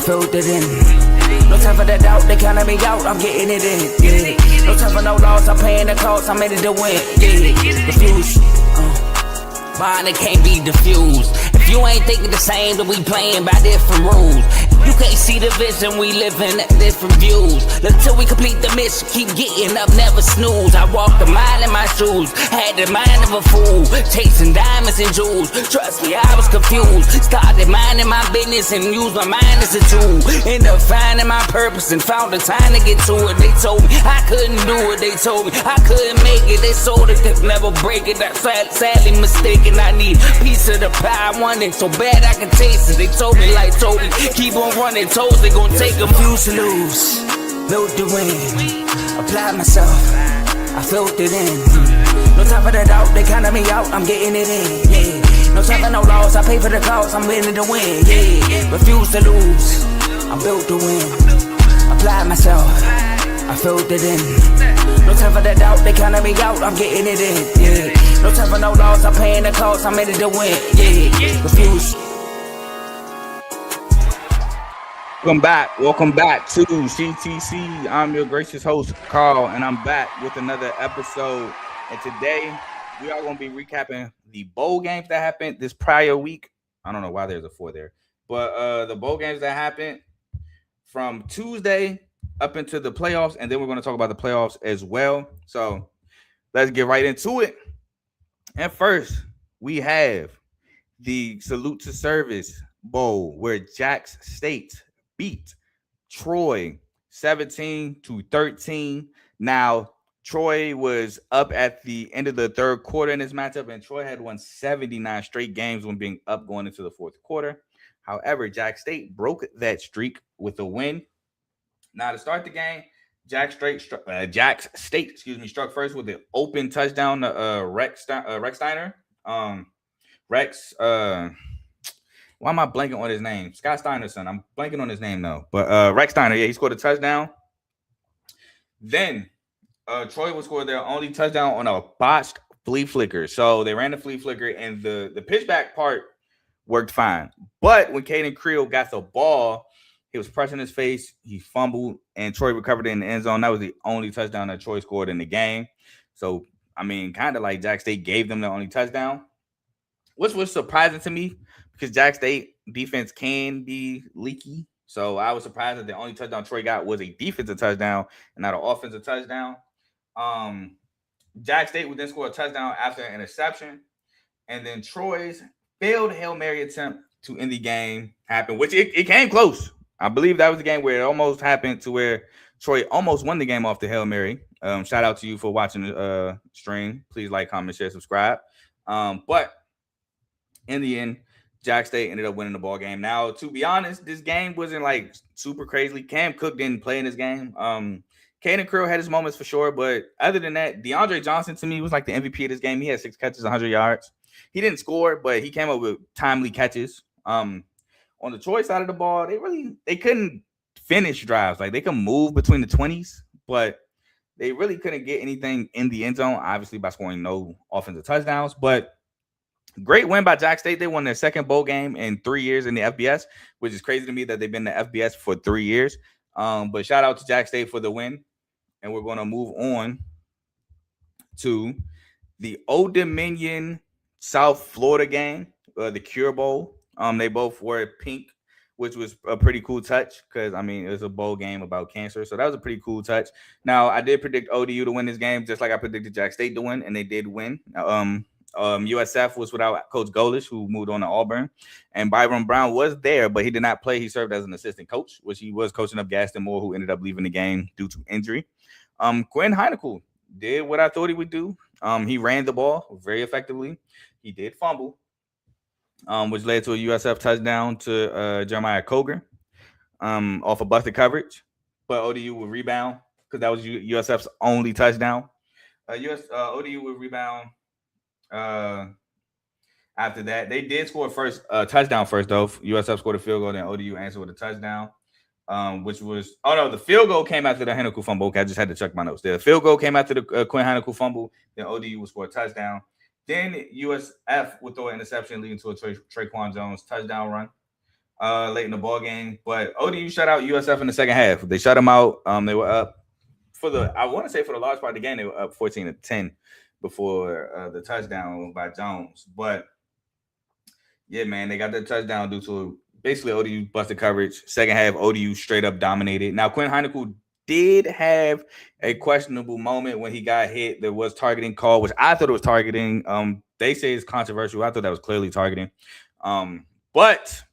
filled it in. No time for the doubt, they counted me out, I'm getting it in, yeah. No time for no loss, I'm paying the cost, I'm in it to win, yeah. Refuse, mine it can't be diffused. If you ain't thinking the same, then we playing by different rules. You can't see the vision, we living at different views. Until we complete the mission, keep getting up, never snooze. I walked a mile in my shoes, had the mind of a fool, chasing diamonds and jewels. Trust me, I was confused. Started minding my business and used my mind as a tool. Ended up finding my purpose and found the time to get to it. They told me I couldn't do it, they told me I couldn't make it. They sold it, could never break it. That's sadly mistaken. I need a piece of the pie, I want it so bad I can taste it. They told me like Toby, keep on running toes, they gon' take a few to lose. Built the win, applied myself, I filled it in. No time for the doubt, they counted me out, I'm getting it in, yeah. No time for no loss, I pay for the cost, I'm winning to win, yeah. Refuse to lose, I built the win, applied myself, I filled it in. No time for the doubt, they counted me out, I'm getting it in, yeah. No time for no loss, I'm paying the cost, I'm in it to win, yeah. Refuse. Welcome back to CTC. I'm your gracious host, Carl, and I'm back with another episode. And today, we are going to be recapping the bowl games that happened this prior week. I don't know why there's a 4 there, but the bowl games that happened from Tuesday up into the playoffs, and then we're going to talk about the playoffs as well. So let's get right into it. And first, we have the Salute to Service Bowl, where Jax State beat Troy 17-13. Now, Troy was up at the end of the third quarter in this matchup, and Troy had won 79 straight games when being up going into the fourth quarter. However, Jax State broke that streak with a win. Now, to start the game, Jax State, struck first with an open touchdown to Rex Steiner. Why am I blanking on his name? Scott Steiner's son. I'm blanking on his name though. But Rex Steiner, yeah, he scored a touchdown. Then Troy would score their only touchdown on a botched flea flicker. So they ran the flea flicker, and the pitchback part worked fine. But when Caden Creel got the ball, he was pressing his face, he fumbled, and Troy recovered it in the end zone. That was the only touchdown that Troy scored in the game. So, I mean, kind of like Jax State gave them the only touchdown, which was surprising to me because Jax State defense can be leaky. So I was surprised that the only touchdown Troy got was a defensive touchdown and not an offensive touchdown. Jax State would then score a touchdown after an interception. And then Troy's failed Hail Mary attempt to end the game happened, which it came close. I believe that was the game where it almost happened to where Troy almost won the game off the Hail Mary. Shout out to you for watching the stream. Please like, comment, share, subscribe. But in the end, Jax State ended up winning the ball game. Now, to be honest, this game wasn't like super crazy. Cam Cook didn't play in this game. Caden Creel had his moments for sure, but other than that, DeAndre Johnson to me was like the MVP of this game. He had 6 catches, 100 yards. He didn't score, but he came up with timely catches. On the Troy side of the ball, they couldn't finish drives. Like, they can move between the 20s, but they really couldn't get anything in the end zone, obviously by scoring no offensive touchdowns. But great win by Jax State. They won their second bowl game in 3 years in the FBS, which is crazy to me that they've been in the FBS for 3 years. But shout out to Jax State for the win. And we're going to move on to the Old Dominion South Florida game, the Cure Bowl. They both wore pink, which was a pretty cool touch because, I mean, it was a bowl game about cancer. So that was a pretty cool touch. Now, I did predict ODU to win this game, just like I predicted Jax State to win, and they did win. USF was without Coach Golish, who moved on to Auburn, and Byron Brown was there, but he did not play. He served as an assistant coach, which he was coaching up Gaston Moore, who ended up leaving the game due to injury. Quinn Heinekel did what I thought he would do. He ran the ball very effectively. He did fumble, which led to a USF touchdown to Jeremiah Coger off of busted coverage, but ODU would rebound because that was USF's only touchdown. ODU would rebound. After that, they did score touchdown first, though. USF scored a field goal, then ODU answered with a touchdown, which was the field goal came after the Heinekel fumble. Okay, I just had to check my notes. The field goal came after the Quinn Heinekel fumble, then ODU would score a touchdown. Then USF would throw an interception leading to a Traquan Jones touchdown run. late in the ball game. But ODU shut out USF in the second half. They shut them out. They were up I want to say for the large part of the game, they were up 14-10 before the touchdown by Jones. But yeah, man, they got the touchdown due to basically ODU busted coverage. Second half, ODU straight up dominated. Now, Quinn Heineken did have a questionable moment when he got hit. There was targeting call, which I thought it was targeting. They say it's controversial. I thought that was clearly targeting. But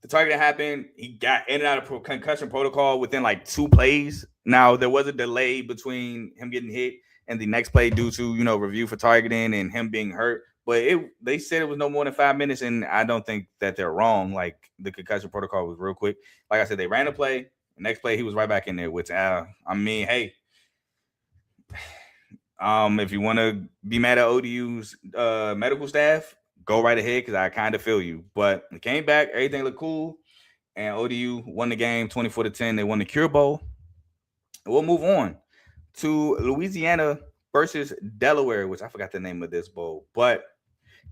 the targeting happened. He got in and out of concussion protocol within like 2 plays. Now, there was a delay between him getting hit and the next play due to, review for targeting and him being hurt. But they said it was no more than 5 minutes, and I don't think that they're wrong. Like, the concussion protocol was real quick. Like I said, they ran a play. The next play, he was right back in there. Which, hey, if you want to be mad at ODU's medical staff, go right ahead, because I kind of feel you. But it came back. Everything looked cool, and ODU won the game 24-10. They won the Cure Bowl. We'll move on to Louisiana versus Delaware, which I forgot the name of this bowl. But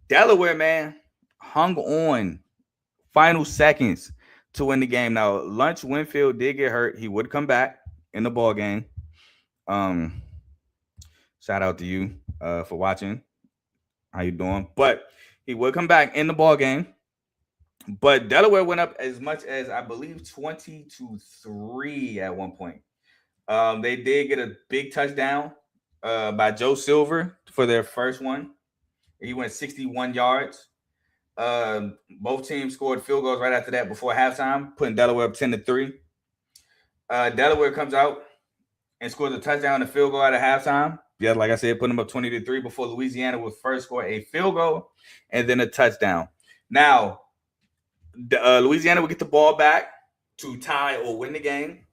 Delaware, man, hung on final seconds to win the game. Now, Lunch Winfield did get hurt. He would come back in the ball game. Shout out to you for watching. How you doing? But he would come back in the ball game. But Delaware went up as much as, I believe, 20-3 at one point. They did get a big touchdown by Joe Silver for their first one. He went 61 yards. Both teams scored field goals right after that before halftime, putting Delaware up 10-3. Delaware comes out and scores a touchdown and a field goal at halftime. Yeah, like I said, putting them up 20-3 before Louisiana would first score a field goal and then a touchdown. Now, Louisiana would get the ball back to tie or win the game.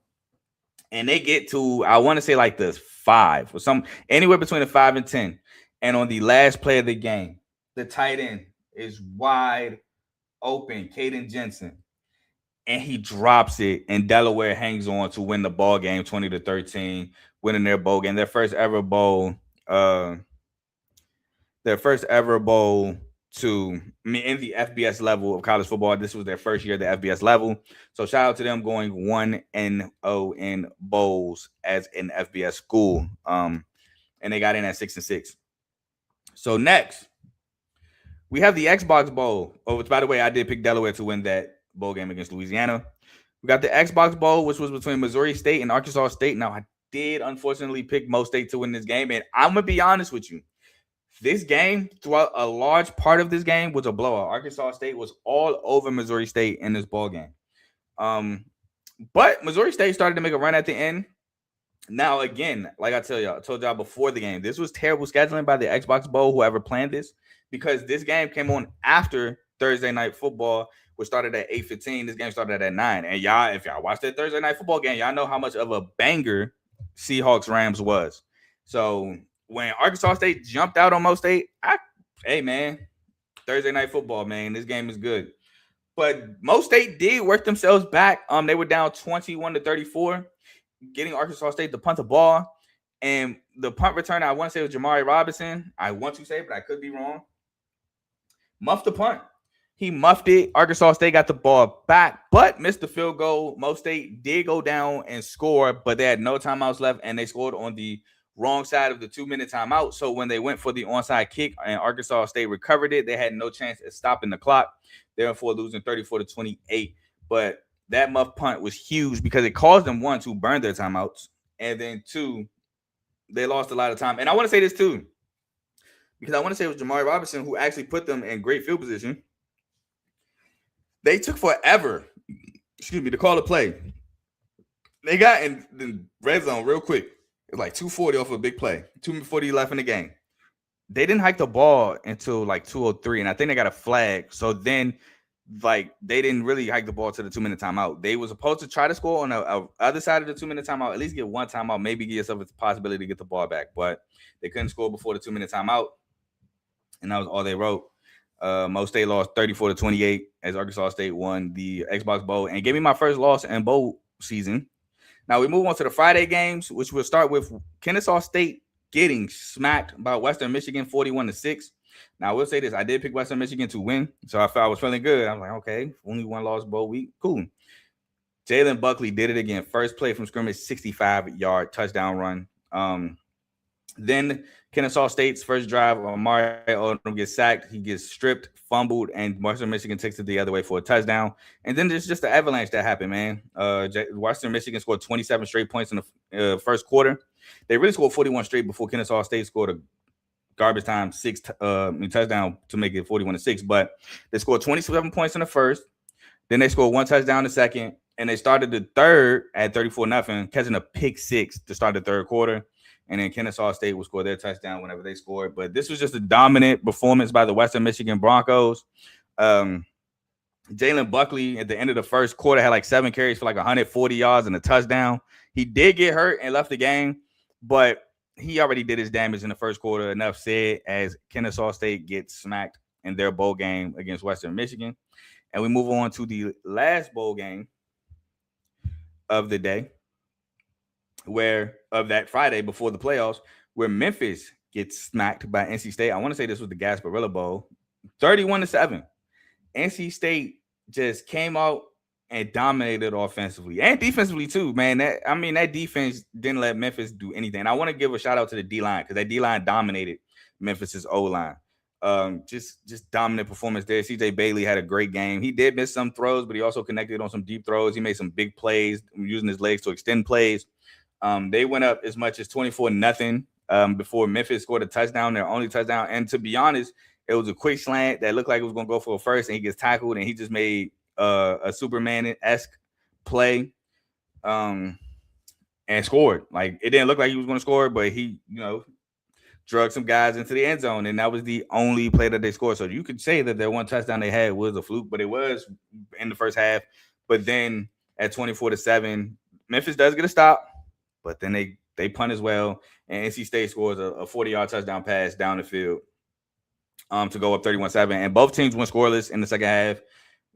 And they get to, I want to say like this 5 or some anywhere between the 5 and 10. And on the last play of the game, the tight end is wide open, Caden Jensen, and he drops it. And Delaware hangs on to win the ball game 20-13, winning their bowl game, their first ever bowl to in the FBS level of college football. This was their first year at the FBS level. So shout out to them going 1-0 in bowls as an FBS school. And they got in at 6-6. So next, we have the Xbox Bowl. Oh, which, by the way, I did pick Delaware to win that bowl game against Louisiana. We got the Xbox Bowl, which was between Missouri State and Arkansas State. Now, I did unfortunately pick Mo State to win this game. And I'm going to be honest with you. This game, throughout a large part of this game, was a blowout. Arkansas State was all over Missouri State in this ball game. But Missouri State started to make a run at the end. Now, again, like I told y'all before the game, this was terrible scheduling by the Xbox Bowl, whoever planned this, because this game came on after Thursday Night Football, which started at 8:15. This game started at 9. And y'all, if y'all watched that Thursday Night Football game, y'all know how much of a banger Seahawks-Rams was. So when Arkansas State jumped out on Mo State, hey, man, Thursday Night Football, man, this game is good. But Mo State did work themselves back. They were down 21-34, getting Arkansas State to punt the ball. And the punt returner, I want to say it was Jamari Robinson. I want to say, but I could be wrong. Muffed the punt. He muffed it. Arkansas State got the ball back, but missed the field goal. Mo State did go down and score, but they had no timeouts left, and they scored on the wrong side of the 2-minute timeout. So when they went for the onside kick and Arkansas State recovered it, they had no chance at stopping the clock. Therefore, losing 34-28. But that muff punt was huge because it caused them, 1, to burn their timeouts, and then 2, they lost a lot of time. And I want to say this too, because I want to say it was Jamari Robinson who actually put them in great field position. They took forever, to call a play. They got in the red zone real quick. It was like 2:40 off a big play. 2:40 left in the game. They didn't hike the ball until like 2:03, and I think they got a flag. So then, like, they didn't really hike the ball to the 2-minute timeout. They were supposed to try to score on the other side of the 2-minute timeout, at least get one timeout, maybe give yourself a possibility to get the ball back. But they couldn't score before the 2-minute timeout, and that was all they wrote. Mo State lost 34-28 as Arkansas State won the Xbox Bowl and gave me my first loss in bowl season. Now we move on to the Friday games, which we'll start with Kennesaw State getting smacked by Western Michigan 41-6. Now I will say this: I did pick Western Michigan to win, so I was feeling good. I was like, okay, only one loss bowl week, cool. Jalen Buckley did it again. First play from scrimmage, 65-yard touchdown run. Then Kennesaw State's first drive, Amari Odom gets sacked. He gets stripped, fumbled, and Western Michigan takes it the other way for a touchdown. And then there's just the avalanche that happened, man. Western Michigan scored 27 straight points in the first quarter. They really scored 41 straight before Kennesaw State scored a garbage time touchdown to make it 41-6. But they scored 27 points in the first. Then they scored one touchdown in the second. And they started the third at 34-0, catching a pick six to start the third quarter. And then Kennesaw State will score their touchdown whenever they scored. But this was just a dominant performance by the Western Michigan Broncos. Jalen Buckley at the end of the first quarter had like 7 carries for like 140 yards and a touchdown. He did get hurt and left the game, but he already did his damage in the first quarter. Enough said, as Kennesaw State gets smacked in their bowl game against Western Michigan. And we move on to the last bowl game of the day, of that Friday before the playoffs, where Memphis gets smacked by NC State. I want to say this was the Gasparilla Bowl, 31-7. NC State just came out and dominated offensively and defensively too, man. That defense didn't let Memphis do anything. And I want to give a shout out to the D-line, because that D-line dominated Memphis's O-line. Just dominant performance there. CJ Bailey had a great game. He did miss some throws, but he also connected on some deep throws. He made some big plays using his legs to extend plays. They went up as much as 24-0 before Memphis scored a touchdown, their only touchdown. And to be honest, it was a quick slant that looked like it was going to go for a first, and he gets tackled, and he just made a Superman-esque play and scored. Like, it didn't look like he was going to score, but he, drug some guys into the end zone, and that was the only play that they scored. So you could say that their one touchdown they had was a fluke, but it was in the first half. But then at 24-7, Memphis does get a stop, but then they punt as well, and NC State scores a 40-yard touchdown pass down the field to go up 31-7, and both teams went scoreless in the second half.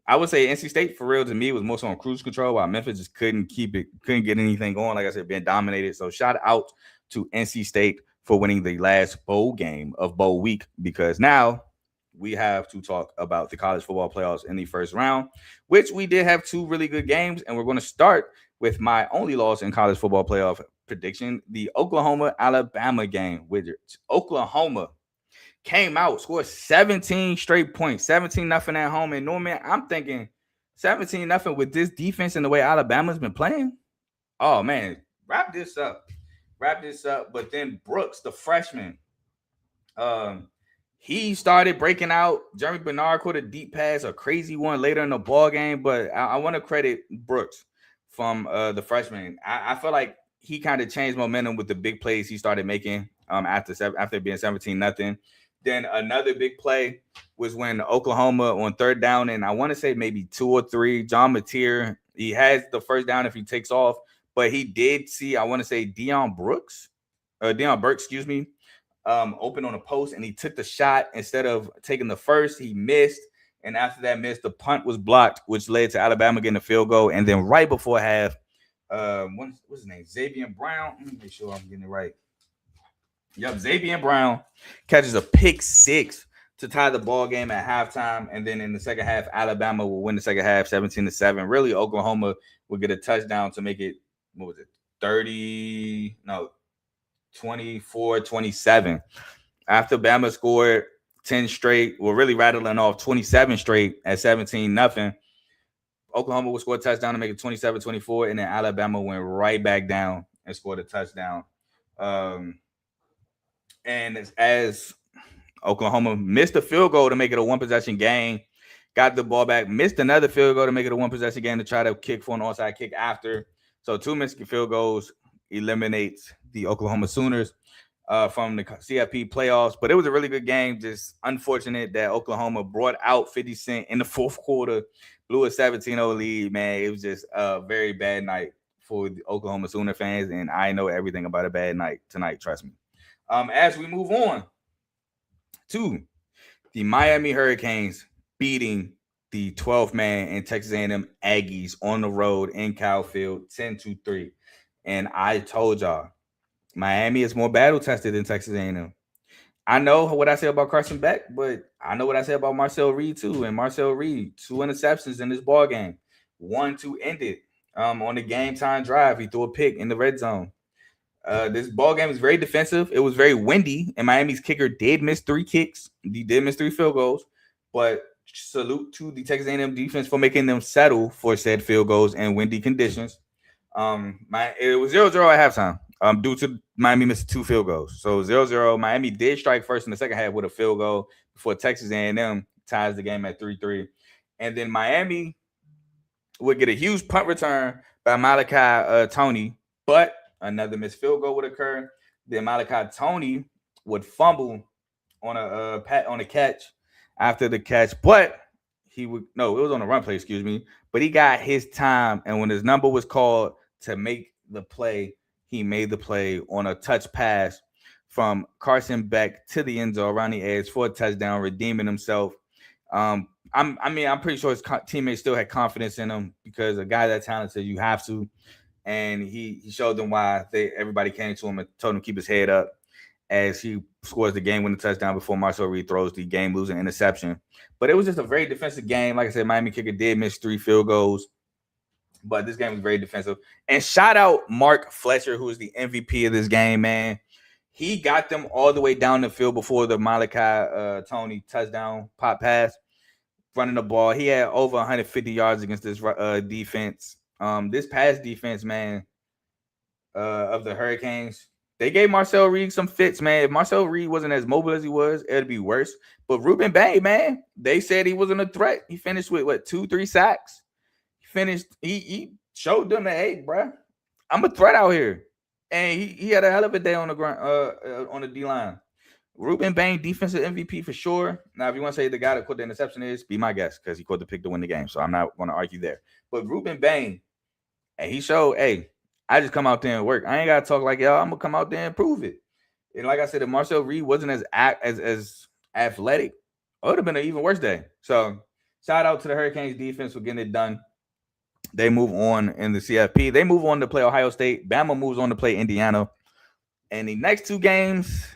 I would say NC State, for real, to me, was most on cruise control, while Memphis just couldn't get anything going. Like I said, being dominated. So shout out to NC State for winning the last bowl game of bowl week, because now we have to talk about the college football playoffs in the first round, which we did have 2 really good games. And we're going to start with my only loss in college football playoff prediction, the Oklahoma-Alabama game, which Oklahoma came out, scored 17 straight points, 17-0 at home. And Norman, I'm thinking 17-0 with this defense and the way Alabama's been playing. Oh, man, wrap this up. But then Brooks, the freshman, he started breaking out. Jeremy Bernard caught a deep pass, a crazy one later in the ball game. But I want to credit Brooks from the freshman. I feel like he kind of changed momentum with the big plays he started making after being 17-0. Then another big play was when Oklahoma on third down, and I want to say maybe 2 or 3, John Mateer, he has the first down if he takes off. But he did see, I want to say, Deion Burke, open on a post, and he took the shot. Instead of taking the first, he missed. And after that miss, the punt was blocked, which led to Alabama getting a field goal. And then right before half, what's his name? Xavier Brown. Let me make sure I'm getting it right. Yep, Xavier Brown catches a pick 6 to tie the ball game at halftime. And then in the second half, Alabama will win the second half 17-7. Really, Oklahoma will get a touchdown to make it, 24-27. After Bama scored 10 straight, really rattling off 27 straight at 17-0, Oklahoma will score a touchdown to make it 27-24, and then Alabama went right back down and scored a touchdown. And as Oklahoma missed a field goal to make it a one-possession game, got the ball back, missed another field goal to make it a one-possession game to try to kick for an onside kick after. So 2 missed field goals eliminates the Oklahoma Sooners from the CFP playoffs. But it was a really good game. Just unfortunate that Oklahoma brought out 50 Cent in the fourth quarter, blew a 17-0 lead, man. It was just a very bad night for the Oklahoma Sooner fans, and I know everything about a bad night tonight, trust me. As we move on to the Miami Hurricanes beating the 12th man in Texas A&M Aggies on the road in Kyle Field, 10-3. And I told y'all, Miami is more battle-tested than Texas A&M. I know what I say about Carson Beck, but I know what I say about Marcel Reed too. And Marcel Reed, 2 interceptions in this ball game, 1 to end it. On the game time drive, he threw a pick in the red zone. This ball game is very defensive. It was very windy, and Miami's kicker did miss 3 kicks. He did miss 3 field goals, but salute to the Texas A&M defense for making them settle for said field goals in windy conditions. It was 0-0 at halftime. Due to Miami missed 2 field goals, so 0-0. Miami did strike first in the second half with a field goal before Texas A&M ties the game at 3-3, and then Miami would get a huge punt return by Malachi Tony, but another missed field goal would occur. Then Malachi Tony would fumble on a catch after the catch, but it was on a run play, excuse me. But he got his time, and when his number was called to make the play, he made the play on a touch pass from Carson Beck to the end zone around the edge for a touchdown, redeeming himself. I'm pretty sure his teammates still had confidence in him because a guy that talented, you have to. And he showed them why everybody came to him and told him to keep his head up as he scores the game-winning touchdown before Marcel Reed throws the game-losing interception. But it was just a very defensive game. Like I said, Miami kicker did miss 3 field goals, but this game was very defensive. And shout out Mark Fletcher, who is the MVP of this game, man. He got them all the way down the field before the Malachi Tony touchdown pop pass, running the ball. He had over 150 yards against this defense. This pass defense, man, of the Hurricanes, they gave Marcel Reed some fits, man. If Marcel Reed wasn't as mobile as he was, it'd be worse. But Ruben Bain, man, they said he wasn't a threat. He finished with 2-3 sacks. He showed them that, hey, bro, I'm a threat out here. And he had a hell of a day on the ground, on the D-line. Ruben Bain, defensive MVP for sure. Now, if you want to say the guy that caught the interception be my guess, because he caught the pick to win the game. So I'm not going to argue there. But Ruben Bain, and he showed, hey, I just come out there and work. I ain't got to talk like y'all. I'm going to come out there and prove it. And like I said, if Marcel Reed wasn't as athletic, it would have been an even worse day. So shout out to the Hurricanes defense for getting it done. They move on in the CFP. They move on to play Ohio State. Bama moves on to play Indiana. And the next 2 games,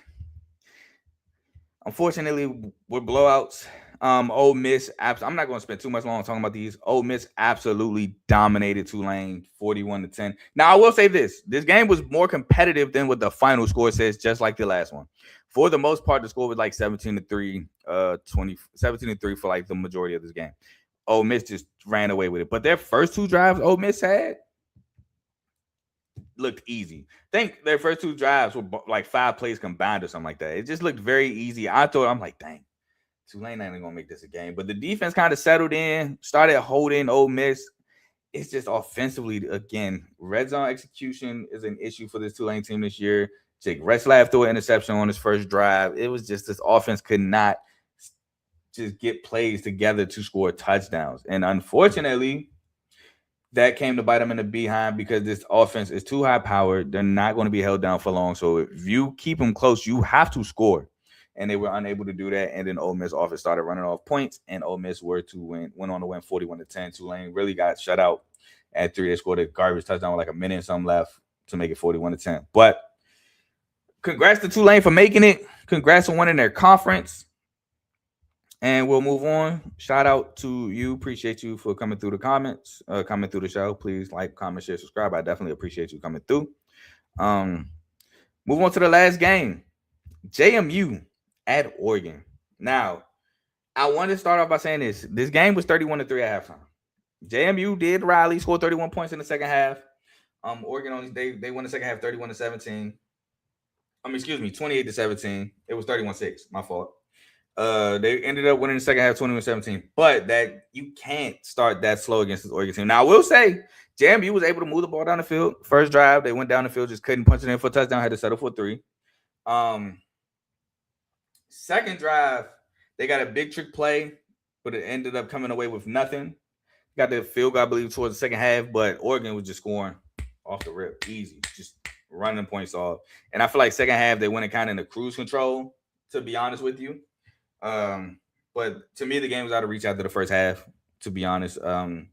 unfortunately, were blowouts. Ole Miss, I'm not going to spend too much long talking about these. Ole Miss absolutely dominated Tulane 41-10. Now, I will say this. This game was more competitive than what the final score says, just like the last one. For the most part, the score was like 17-3, 17-3 for like the majority of this game. Ole Miss just ran away with it. But their first 2 drives Ole Miss had looked easy. I think their first 2 drives were like 5 plays combined or something like that. It just looked very easy. I'm like, dang, Tulane ain't gonna make this a game. But the defense kind of settled in, started holding Ole Miss. It's just offensively, again, red zone execution is an issue for this Tulane team this year. Jake Retzlaff threw an interception on his first drive. It was just this offense could not just get plays together to score touchdowns. And unfortunately, that came to bite them in the behind because this offense is too high powered. They're not going to be held down for long. So if you keep them close, you have to score. And they were unable to do that. And then Ole Miss offense started running off points, and Ole Miss went on to win 41-10. Tulane really got shut out at 3. They scored a garbage touchdown with like a minute and something left to make it 41-10. But congrats to Tulane for making it. Congrats on winning their conference. And we'll move on. Shout out to you. Appreciate you for coming through the comments, coming through the show. Please like, comment, share, subscribe. I definitely appreciate you coming through. Move on to the last game. JMU at Oregon. Now, I want to start off by saying this. This game was 31-3 at halftime. JMU did rally, scored 31 points in the second half. Oregon they won the second half 31-17. 28-17. It was 31-6. My fault. They ended up winning the second half 21-17. But that you can't start that slow against this Oregon team. Now, I will say JMU was able to move the ball down the field. First drive, they went down the field, just couldn't punch it in for a touchdown, had to settle for 3. Second drive, they got a big trick play, but it ended up coming away with nothing. Got the field goal, I believe, towards the second half, but Oregon was just scoring off the rip, easy, just running points off. And I feel like second half, they went kind of into cruise control, to be honest with you. But to me, the game was out of reach after the first half, to be honest. The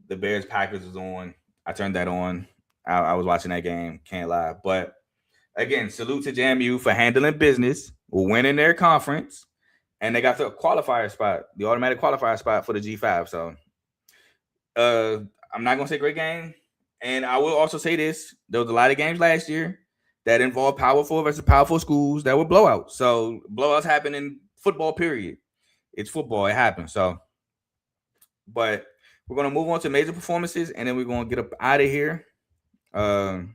Bears-Packers was on. I turned that on. I was watching that game, can't lie. But again, salute to JMU for handling business, winning their conference, and they got the qualifier spot, the automatic qualifier spot for the G5. So I'm not going to say great game. And I will also say this. There was a lot of games last year that involved powerful versus powerful schools that were blowouts. So blowouts happen in football, period. It's football. It happens. So, but we're going to move on to major performances, and then we're going to get up out of here. So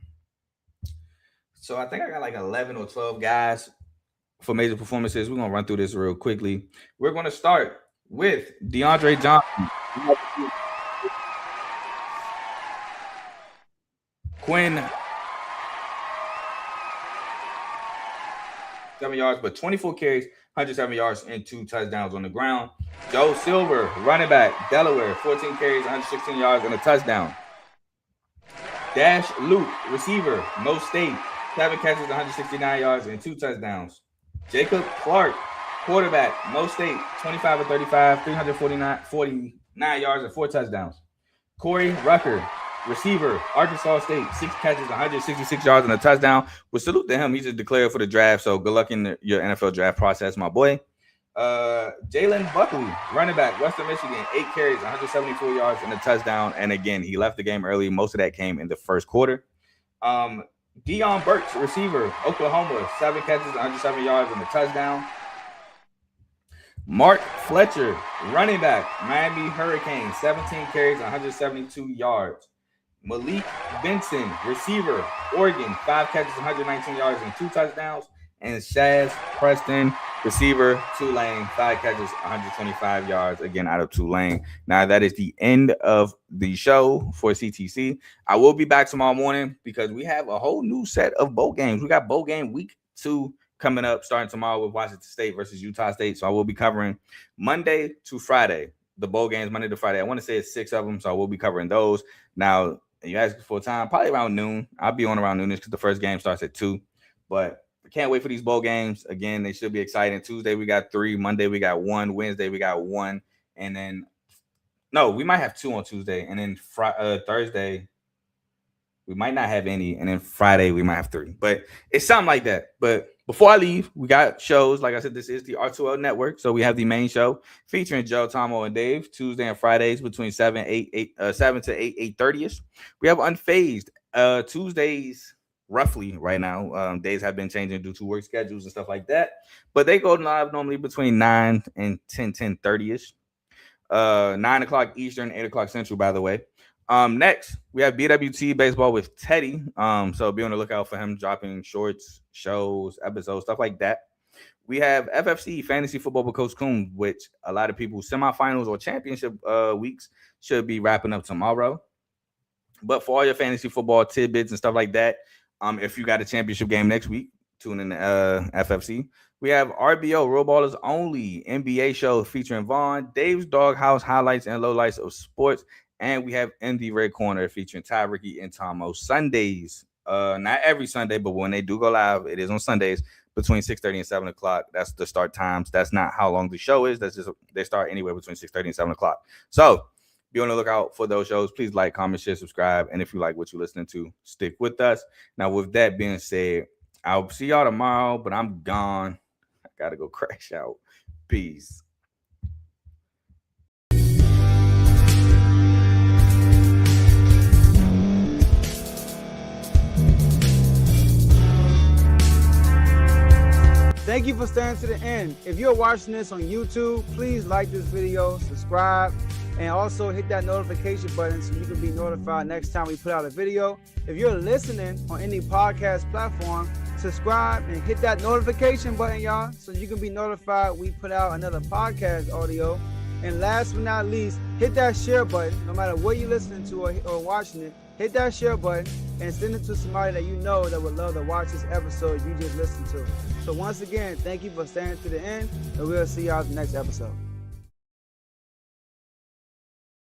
I think I got like 11 or 12 guys for major performances. We're going to run through this real quickly. We're going to start with DeAndre Johnson. Quinn, 7 yards, but 24 carries, 107 yards, and 2 touchdowns on the ground. Joe Silver, running back, Delaware, 14 carries, 116 yards, and a touchdown. Dash Luke, receiver, Mo State, 7 catches, 169 yards, and 2 touchdowns. Jacob Clark, quarterback, Mo State, 25 of 35, 349 yards, and 4 touchdowns. Corey Rucker, receiver, Arkansas State, 6 catches, 166 yards, and a touchdown. We'll salute to him. He just declared for the draft, so good luck in your NFL draft process, my boy. Jalen Buckley, running back, Western Michigan, 8 carries, 174 yards, and a touchdown. And again, he left the game early. Most of that came in the first quarter. Deion Burks, receiver, Oklahoma, 7 catches, 107 yards, and a touchdown. Mark Fletcher, running back, Miami Hurricanes, 17 carries, 172 yards. Malik Benson, receiver, Oregon, 5 catches, 119 yards, and 2 touchdowns. And Shaz Preston, receiver, Tulane, 5 catches, 125 yards, again, out of Tulane. Now, that is the end of the show for CTC. I will be back tomorrow morning because we have a whole new set of bowl games. We got bowl game week 2 coming up, starting tomorrow with Washington State versus Utah State. So I will be covering Monday to Friday, the bowl games, Monday to Friday. I want to say it's 6 of them, so I will be covering those. Now, you ask for time, probably around noon. I'll be on around noon because the first game starts at 2. But I can't wait for these bowl games. Again, they should be exciting. Tuesday, we got 3. Monday, we got 1. Wednesday, we got 1. And then, no, we might have 2 on Tuesday. And then Thursday, we might not have any. And then Friday, we might have 3. But it's something like that. But before I leave, we got shows. Like I said, this is the R2L Network. So we have the main show featuring Joe, Tomo, and Dave Tuesday and Fridays between 7 to 8:30ish. We have Unfazed Tuesdays roughly right now. Days have been changing due to work schedules and stuff like that. But they go live normally between 9 and 10:30ish. 9 o'clock Eastern, 8 o'clock Central, by the way. Next, we have BWT Baseball with Teddy. So be on the lookout for him dropping shorts, shows, episodes, stuff like that. We have FFC Fantasy Football with Coach Coombs, which a lot of people semifinals or championship weeks should be wrapping up tomorrow. But for all your fantasy football tidbits and stuff like that, if you got a championship game next week, tune in to FFC. We have RBO, Real Ballers Only, NBA show featuring Vaughn, Dave's Doghouse, highlights and lowlights of sports. And we have MD Red Corner featuring Ty, Ricky, and Tomo Sundays. Not every Sunday, but when they do go live, it is on Sundays between 6:30 and 7 o'clock. That's the start times. That's not how long the show is. That's just they start anywhere between 6:30 and 7 o'clock. So be on the lookout for those shows. Please like, comment, share, subscribe. And if you like what you're listening to, stick with us. Now, with that being said, I'll see y'all tomorrow, but I'm gone. I got to go crash out. Peace. Thank you for staying to the end. If you're watching this on YouTube, please like this video, subscribe, and also hit that notification button so you can be notified next time we put out a video. If you're listening on any podcast platform, subscribe and hit that notification button, y'all, so you can be notified we put out another podcast audio. And last but not least, hit that share button. No matter what you're listening to or watching it, hit that share button and send it to somebody that you know that would love to watch this episode you just listened to. So once again, thank you for staying to the end, and we'll see y'all in the next episode.